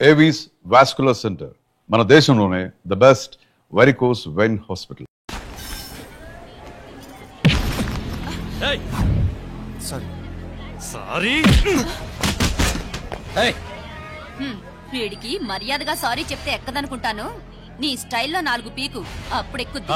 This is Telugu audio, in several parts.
ఏవీస్ వాస్కులర్ సెంటర్, మన దేశంలోనే the best varicose vein hospital. వీడికి మర్యాదగా సారీ చెప్తే ఎక్కదనుకుంటాను. నీ స్టైల్లో 4 పీకు, అప్పుడు ఎక్కుద్ది.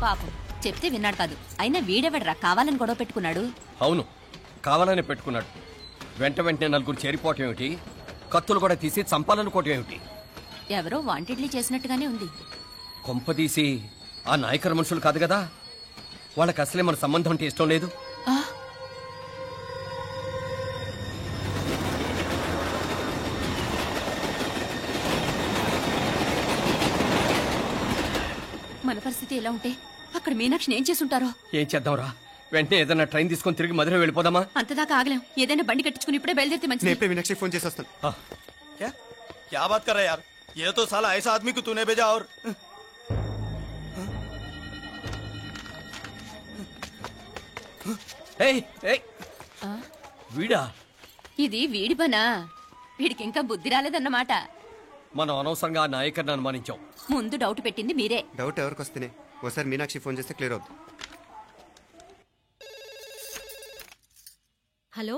పాపం చెప్తే విన్నాడు కాదు. అయినా వీడెవడరా కావాలని గొడవ పెట్టుకున్నాడు? అవును, కావాలనే పెట్టుకున్నాడు. వెంటనే నలుగురు చేరిపోవటం ఏమిటి, కత్తులు కూడా తీసి చంపాలనుకోవటం ఏమిటి? ఎవరో వాంటెడ్లీ చేసినట్టుగానే ఉంది. కొంపదీసి ఆ నాయకర్ మనుషులు కాదు కదా? వాళ్ళకి అసలే మన సంబంధం అంటే ఇష్టం లేదు. మన పరిస్థితి ఎలా ఉంటే అక్కడ మీనాక్షిని ఏం చేసుంటారో. ఏం చేద్దాంరా, వెంటనే ఏదైనా ట్రైన్ తీసుకొని తిరిగి మధుర వెళ్ళిపోదామా? అంతదాకా ఆగలేం. ఏదైనా బండి కట్టించుకుని ఇప్పుడే బయలుదేరితే మంచిది. मीनाक्षी फोन చేసి వస్తాను. क्या बात कर रहा है यार, ये तो साला ऐसा आदमी को तूने भेजा और వీడా? ఇది వీడి పనా? వీడికి ఇంకా బుద్ధి రాలేదన్నమాట. మనం అనవసరంగా ఆ నాయకర్ని అనుమానించాం. ముందు డౌట్ పెట్టింది మీరే. డౌట్ ఎవరికి వస్తేనే ఓసారి మీనాక్షి ఫోన్ చేస్తే క్లియర్ అవుతుంది. హలో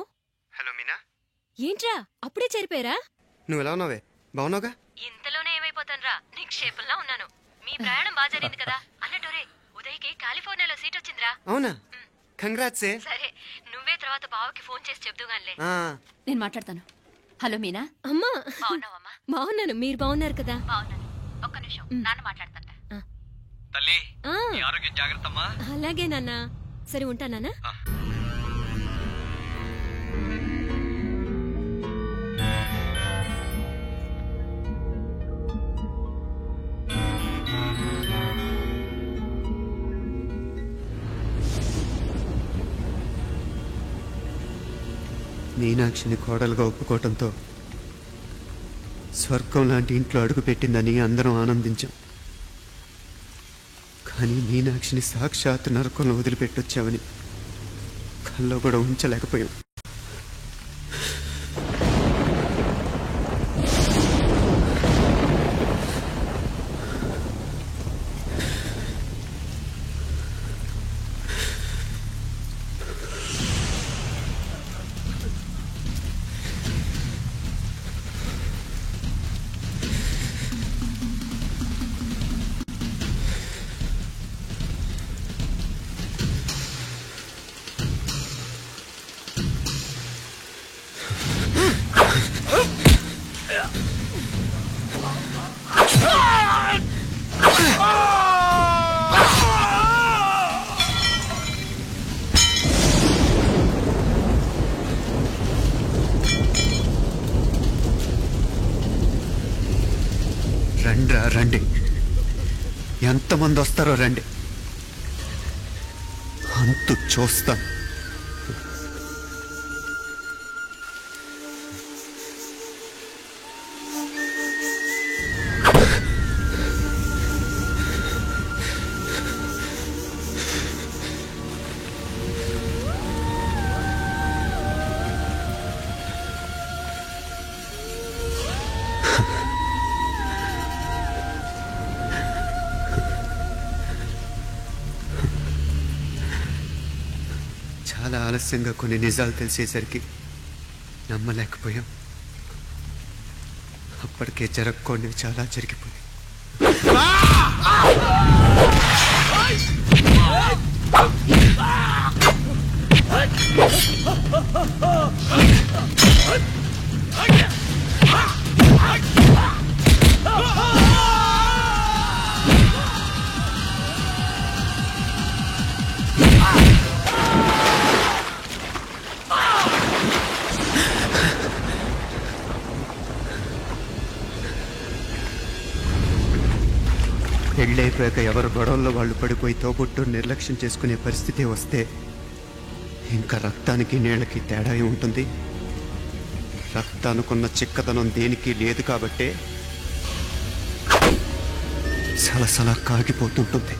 హలో మీనా, ఏంట్రా అప్పుడే చేరిపోయారా? నువ్వు ఎలా ఉన్నావే? బాగున్నావుగా? ఇంతలోనే ఏమైపోతానరా, నిక్షేపంలా ఉన్నాను. మీ ప్రయాణం బాగా జరిగింది కదా? అన్నట్టురే ఉదయ్కి కాలిఫోర్నియాలో సీట్ వచ్చిందిరా. అవునా? కంగ్రాట్స్. సరే నువ్వే తర్వాత బావకి ఫోన్ చేసి చెప్దుగానిలే. నేను మాట్లాడతాను. హలో మీనా. అమ్మా బాగున్నాను, మీరు బాగున్నారు కదా? బాగున్నాను. ఒక్క నిమిషం, నాన్న మాట్లాడతాను. తల్లి, ఆరోగ్యం జాగ్రత్తమ్మా. అలాగే నాన్న. సరే ఉంటానా? మీనాక్షిని కోడలుగా ఒప్పుకోవటంతో స్వర్గం లాంటి ఇంట్లో అడుగు పెట్టిందని అందరం ఆనందించాం. కానీ మీనాక్షిని సాక్షాత్ నరకంలో వదిలిపెట్టొచ్చామని కల్లో కూడా ఉంచలేకపోయాం. ఎంతమంది వస్తారో రండి, అంతు చూస్తాను. చాలా ఆలస్యంగా కొన్ని నిజాలు తెలిసేసరికి నమ్మలేకపోయాం. అప్పటికే జరగకూడనివి చాలా జరిగిపోయాయి. పెళ్ళైపోయాక ఎవరు గొడవల్లో వాళ్ళు పడిపోయి తోబుట్టు నిర్లక్ష్యం చేసుకునే పరిస్థితి వస్తే ఇంకా రక్తానికి నీళ్ళకి తేడా ఉంటుంది. రక్తానుకున్న చిక్కదనం దేనికి లేదు కాబట్టే సలసలా కాగిపోతుంటుంది.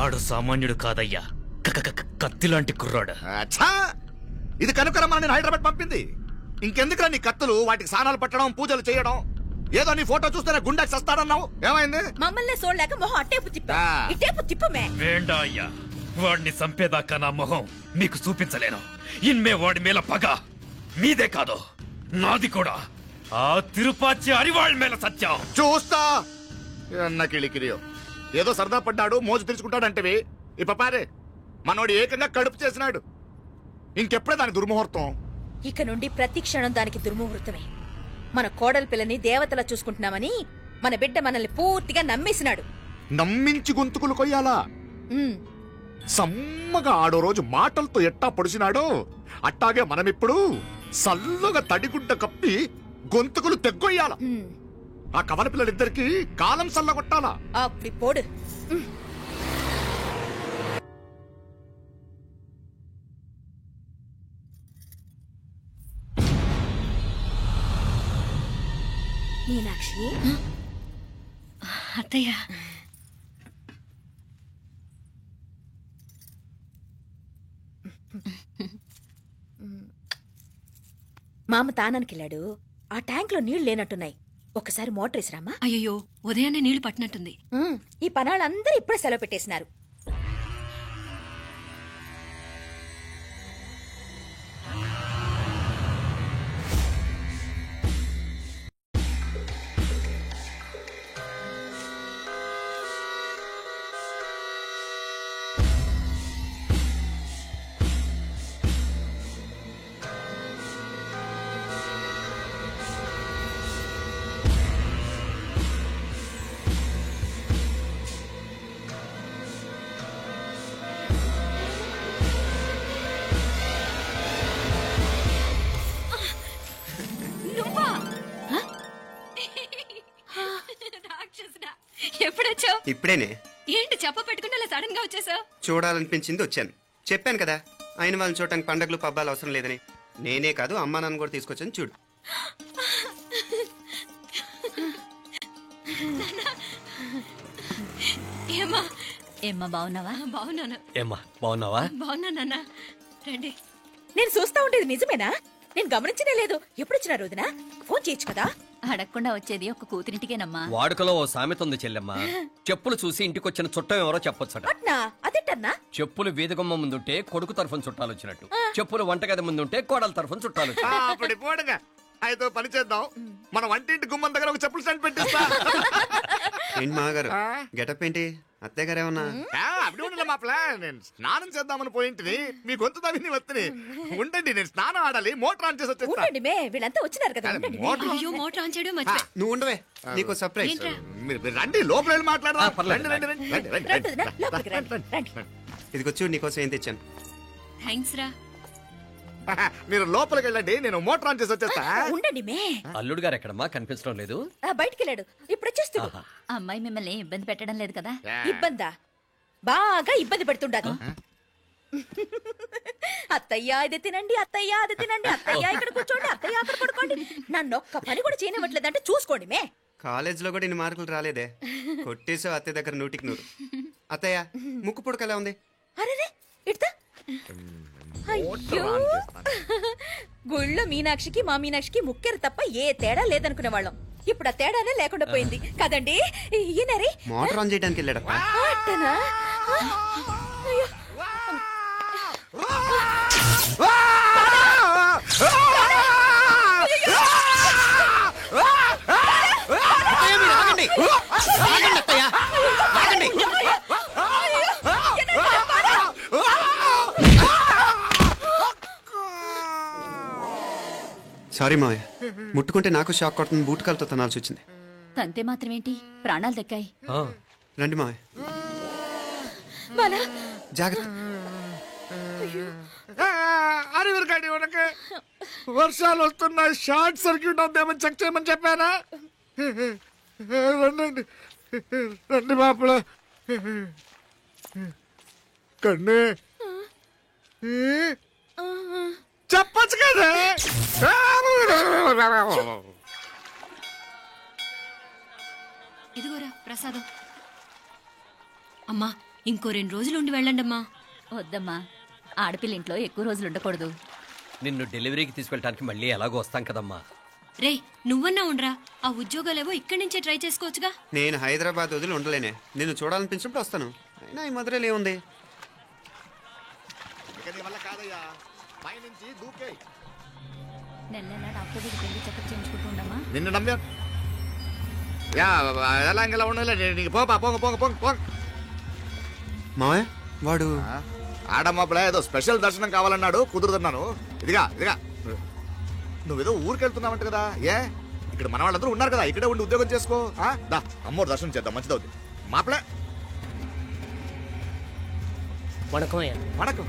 ఆడు సామాన్యుడు కాదయ్యా, కత్తిలాంటి కుర్రాడు. అచ్చా, ఇది కనుకరమ్మని నేను హైదరాబాద్ పంపింది. ఇంకెందుకురా నీ కత్తులు, వాటికి స్నానాలు పట్టడం, పూజలు చేయడం? ఏదో నీ ఫోటో చూస్తేనే గుండెకి సస్తాడన్నావు, ఏమైంది? మమ్మల్ని చూడలేక మొహం అట్టేపు తిప్పా, ఇట్టేపు తిప్పమే. వేండా అయ్యా, వాడిని చంపేదాకా నా మొహం మీకు చూపించలేను. ఇన్మే వాడి మేల పగ మీదే కాదు, నాది కూడా. ఆ తిరుపాచి అరివాళ్ళ మేల సత్యం చూస్తా. కిలికిరియో ఏదో సరదా పడ్డాడు, మోజు తెలుసుకుంటాడంటవి. ఈ పపారే మనోడు ఏకంగా కడుపు చేసినాడు. ఇంకెప్పుడే దాని దుర్ముహూర్తం. ఇక నుండి ప్రతి క్షణం దానికి దుర్ముహూర్తమే. మన కోడలి పిల్లని దేవతలా చూసుకుంటున్నామని మన బిడ్డ మనల్ని పూర్తిగా నమ్మేసినాడు. నమ్మించి గొంతుకులు కొయ్యాలా? సమ్మగా ఆడో రోజు మాటలతో ఎట్టా పొడిచినాడో అట్టాగే మనమిప్పుడు సల్లుగా తడిగుడ్డ కప్పి గొంతుకులు తెగ్గొయ్యాల. ఆ కవల పిల్లలిద్దరికి కాలం సల్లగొట్టాలా? అప్పుడు పోడు. మీనాక్షి, అత్తయ్య, మామ తానానికి వెళ్ళాడు. ఆ ట్యాంక్ లో నీళ్లు లేనట్టున్నాయి. ఒకసారి మోటార్ వేసిరామా? అయ్యో ఉదయాన్నే నీళ్లు పట్టినట్టుంది. ఈ పనాళ్ళందరూ ఇప్పుడే సెలవు పెట్టేసినారు. ఎప్పుడొచ్చావు? ఇప్పుడేనే. ఏంటి చెప్ప పెట్టుకుని సడన్ గా వచ్చేసావు? చూడాలనిపించింది వచ్చాను. చెప్పాను కదా, ఆయన వాళ్ళని చూడటానికి పండగలు పబ్బాలు అవసరం లేదని. నేనే కాదు, అమ్మా నాన్న కూడా తీసుకొచ్చాను. చూడు. ఏమ్మా? ఏమ్మా బాగున్నావా? బాగున్నాను. ఏమ్మా బాగున్నావా? బాగున్నానన్నా, రండి. నేను చూస్తా ఉండేది నిజమేనా? నేను గమనించనే లేదు. ఎప్పుడొచ్చినా రోజున ఫోన్ చేయొచ్చు కదా. అడగకుండా వచ్చేది ఒక కూతురింటికేనమ్మా. వాడుకలో ఓ సామెత ఉంది చెల్లెమ్మ. చెప్పులు చూసి ఇంటికొచ్చిన చుట్టం ఎవరో చెప్పొచ్చట. అట్నా? అదేంటన్నా? చెప్పులు వీధగుమ్మ ముందుంటే కొడుకు తరఫున చుట్టాలు వచ్చినట్టు, చెప్పులు వంటగది ముందుంటే కోడల తరఫున చుట్టాలు వచ్చినట్టు. అయితే పని చేద్దాం, మన వంటింటి గుమ్మం దగ్గర ఒక చెప్పులు స్టాండ్ పెట్టిస్తా. ఏంటి మామగారు గెటప్ ఏంటి? అత్తయ్య గారు ఏమన్నా? అప్పుడు ఉండలే మా ప్లాన్. నేను స్నానం చేద్దామని పోయింటిని, మీ గొంతు తవ్వి వస్తుంది. ఉండండి, నేను స్నానం ఆడాలి, మోటార్ ఆన్ చేసి వచ్చేస్తా. ఉండండి మే, వీళ్ళంతా వచ్చినారు కదా. ఉండండి మే. అయ్యో మోటార్ ఆన్ చేయడం మర్చిపోయా. నువ్వు ఉండవే, నీకు సర్ప్రైజ్. ఏంట్రా? మీరు రండి, లోపల వెళ్ళి మాట్లాడదాం. పర్లేదు. రండి, రండి, రండి, రండి, రండి వదినా, లోపలికి రండి, రండి. ఇదిగో చూడు, నీకోసం ఏం తెచ్చాను. థ్యాంక్స్ రా. మీరు లోపలికి వెళ్ళండి, నేను మోటార్ ఆన్ చేసి వచ్చేస్తా. ఉండండి మే. అల్లుడు గారు ఎక్కడమ్మా కనిపించడం లేదు? బయటికి వెళ్ళాడు, ఇప్పుడు వచ్చేస్తాడు. ఆహా. ఆ అమ్మాయి మిమ్మల్ని ఇబ్బంది పెట్టడం లేదు కదా? ఇబ్బందా? బాగా ఇబ్బంది పెడుతుండదు. అత్తయ్య ఇది తినండి, అత్తయ్య అది తినండి, అత్తయ్య ఇక్కడ కూర్చోండి, అత్తయ్య అక్కడ పడుకోండి. నన్ను ఒక్క పని కూడా చేయనివ్వట్లేదంటే చూసుకోండి మే. కాలేజీలో కూడా ఇన్ని మార్కులు రాలేదే. కొట్టేసావు అత్తయ్య దగ్గర 100కి 100. అత్తయ్య ముక్కు పుడక ఎలా ఉంది? అరే ఇడతా. అయ్యో, గుళ్ళో మీనాక్షికి మా మీనాక్షికి ముక్కెరు తప్ప ఏ తేడా లేదనుకునే వాళ్ళం. ఇప్పుడు ఆ తేడానే లేకుండా పోయింది కదండి. ఈయనరే మోటార్ ఆన్ చేయడానికి వెళ్ళాడప్ప. అట్టనా? అయ్యో. సారీ మావయ్య, ముట్టుకుంటే నాకు షాక్ కొడుతుంది. బూటకాలతో తనాల్సి వచ్చింది. తంతే మాత్రమేంటి, ప్రాణాలు దక్కాయి. రండి మావయ్య, జాగ్రత్త. అరివిరకండి ఉనకే, వర్షాలు వస్తున్నాయి, షార్ట్ సర్క్యూట్ అవుతామని చెక్ చేయమని చెప్పానా? రండి రండి మాపల కన్నే చెప్పచ్చు కదా. ఇదిగోరా ప్రసాదం. అమ్మా ఇంకో 2 రోజులు ఉండి వెళ్ళండమ్మా. వద్దమ్మా, ఆడపిల్ల ఇంట్లో ఎక్కువ రోజులు ఉండకూడదు. నిన్ను డెలివరీకి తీసుకెళ్ళడానికి మళ్ళీ ఎలాగో వస్తాం కదమ్మా. రే నువ్వన్నా ఉండరా, ఆ ఉద్యోగాలేవో ఇక్కడి నుంచే ట్రై చేసుకోవచ్చుగా. నేను హైదరాబాద్ వదిలి ఉండలేనే. నిన్ను చూడాలనిపించినప్పుడు వస్తాను. అయినా ఈ మధురలో ఏముంది? కాదయ్యా, పైనుంచి దూకే. నెల డాక్టర్ దగ్గరికి వెళ్ళి చెకప్ చేయించుకుంటూ ఉండమ్మా. నిన్ను నమ్మా ఎలా ఇంకెలా ఉండలే. నీకు పోపా, పోంగ పోంగ పోంగ పోంగ. మావయ్య వాడు ఆడమ్మప్పుడే ఏదో స్పెషల్ దర్శనం కావాలన్నాడు, కుదురుతున్నాను. ఇదిగా నువ్వేదో ఊరికెళ్తున్నావంట కదా. ఏ ఇక్కడ మన వాళ్ళందరూ ఉన్నారు కదా, ఇక్కడే ఉండి ఉద్యోగం చేసుకో. దా అమ్మోడు దర్శనం చేద్దాం, మంచిదవుద్ది. మాపలే వణకం.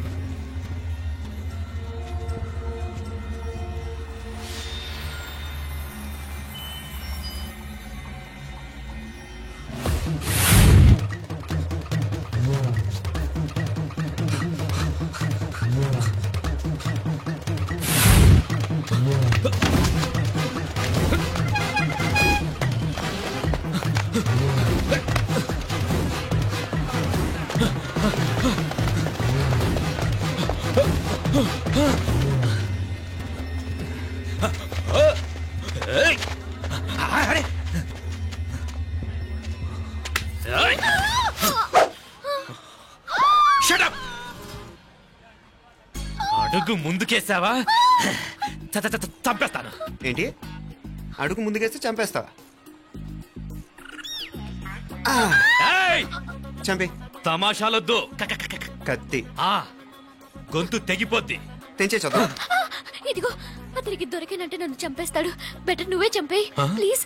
అడుగు ముందుకేసావా చంపేస్తాను. ఏంటి? అడుగు ముందుకేస్తే చంపేస్తావా? ఏయ్! చంపే. తమాషాలొద్దు. కత్తి గొంతు తెగిపోద్ది. తెంచే చూద్దాం. ఇదిగో అతనికి దొరికినంటే నన్ను చంపేస్తాడు. బెటర్ నువ్వే చంపేయ్ ప్లీజ్.